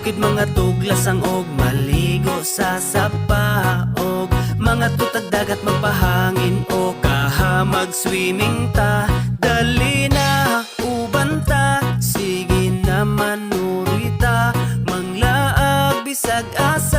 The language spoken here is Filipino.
bukid mga tuglasang og maligo sa sapa, og mga tutag dagat magpahangin o kaha mag-swimming ta. Dali na uban ta, sige na manurita, manglaag bisag asa.